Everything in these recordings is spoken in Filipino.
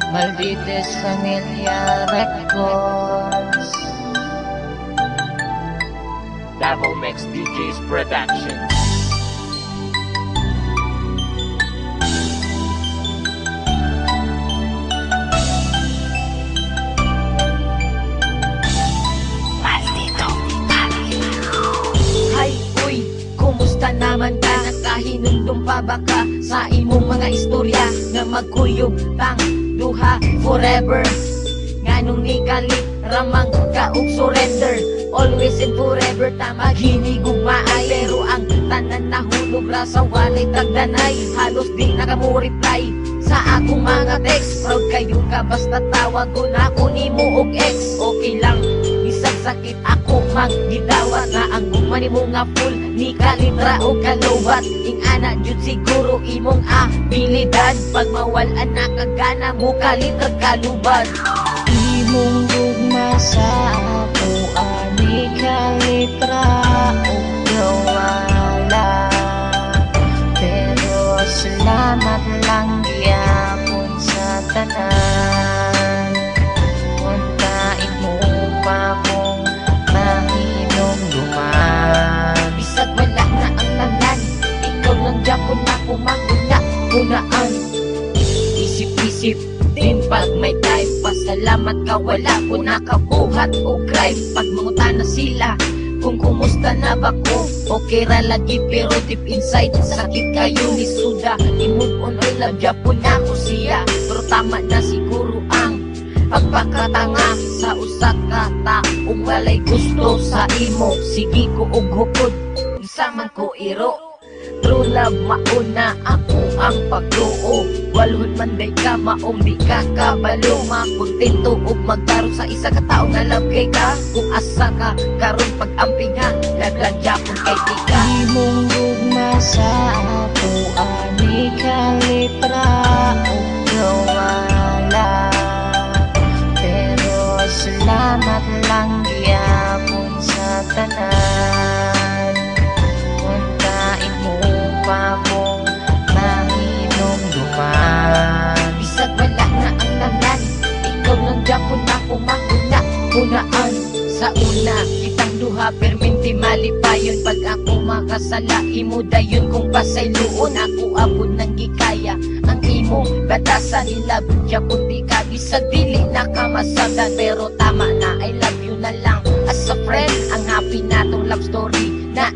Maldites Familia Records. Davao Mix DJs Productions. Hay, uy, kumusta naman ka? Nakahinundong pa ba ka sa imong mga istorya nga magkuyog tang duha forever? Nganong ikalit ramang ka og surrender? Always and forever ta maghinigugmaay, pero ang tanan nahulog ra sa walay tagdanay. Halos di na ka mo reply sa akong mga text. Proud kayo ka basta tawag ko na ako nimo og ex. Okay lang, isang sakit ako magdidawat na ang gumani mo nga full ni kalitra o kalubat. Ing ana jud siguro imong abilidad, pag mawalan na kagana mo kalitra kalubat. Imong gugma sa ako ani kalitra o gawala, pero salamat lang gyapon sa tanan. Untain mo pa kung mahinom duman. Bisag wala na ang tanan, ikaw lang gyapon ako mahuna-hunaan. Isip-isip din pag may time, pasalamat ka wala ko nakabuhat o crime. Pag mangutana sila kung kumusta na ba ko, okay ra lagi pero deep inside sakit kayo ni Suda. I-move on or love Japon na ko siya, pero tama na siguro ang pagpakatanga sa usa ka taong walay gusto sa imo. Sige ko og hukod, isa man ko iro. True love mauna ako ang pagtuo, walhod man day ka maong di ka kabalo. Makontento og magtaro sa isa ka tao nga love kay ka. Kung asa ka karon pag-amping ha, nagladyapon kay tika. Imong gugma sa ako ani kalitra o gawala, pero salamat lang gyapon sa tanan. Untain mo pa kung mahinom duman. Bisag wala na ang tanan, ikaw lang Japon ako mahuna-hunaan. Sa una kitang duha perminti malipayon, pag ako makasala imo dayon kung pasayloon. Ako abot ng gikaya ang imo batasan nila Japon di ka bisag dili na kamasabdan, pero tama na I love you na lang as a friend. Ang happy natong love story na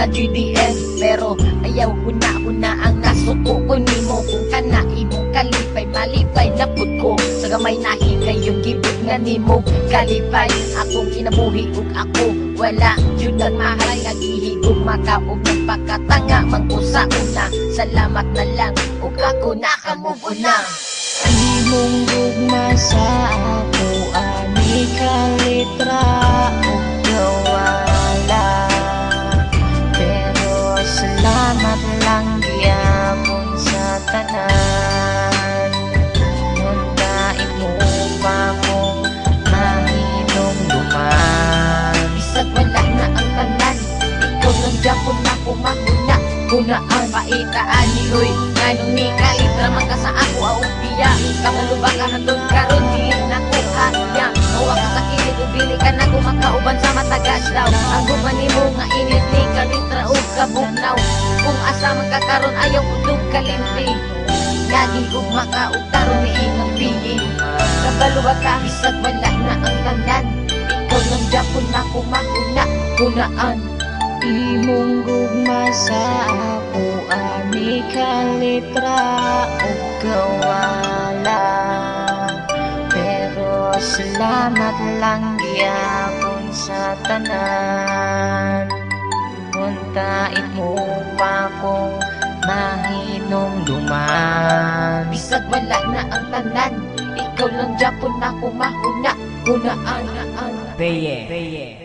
GDN, pero ayaw huna-huna ang nasuko ko nimo. Kung kana imong kalipay malipay na pud ko sa gamay nahi kayong gibot nga nimo kalipay. Akong kinabuhi ug ako wala jud ang mahal, naghihigog makaog nagpakatanga man ko sa una. Salamat na lang ug ako nakamove on na. Imong gugma sa ako ani kalitra o gawala, pero salamat lang gyapon sa tanan. Untain mo pa kung mahinom duman. Bisag wala na ang tanan, ikaw lang Japon ako mahuna-hunaan. Paitaan ni Hoy, nganong ni kalitra man ka sa ako aupiya. Kamalubang ka handon karon di na ko kanya. Mawa ka sa kilid o dili ka na kumakauban sa matagas daw. Ang gumani mo nga init ni kalitra o kabugnaw. Kung asa magkakaroon ayaw kudog kalimpi, laging gugmaka o karon ni inang pingin. Kabaluwa ka, bisag wala na ang tanan, ikaw lang Japon ako mahuna-hunaan. Imong gugma sa ako ani kalitra o gawala, pero salamat lang gyapon sa tanan. Untain mo pa kung mahinom duman. Bisag wala na ang tanan, ikaw lang Japon ako mahuna-hunaan. Beye.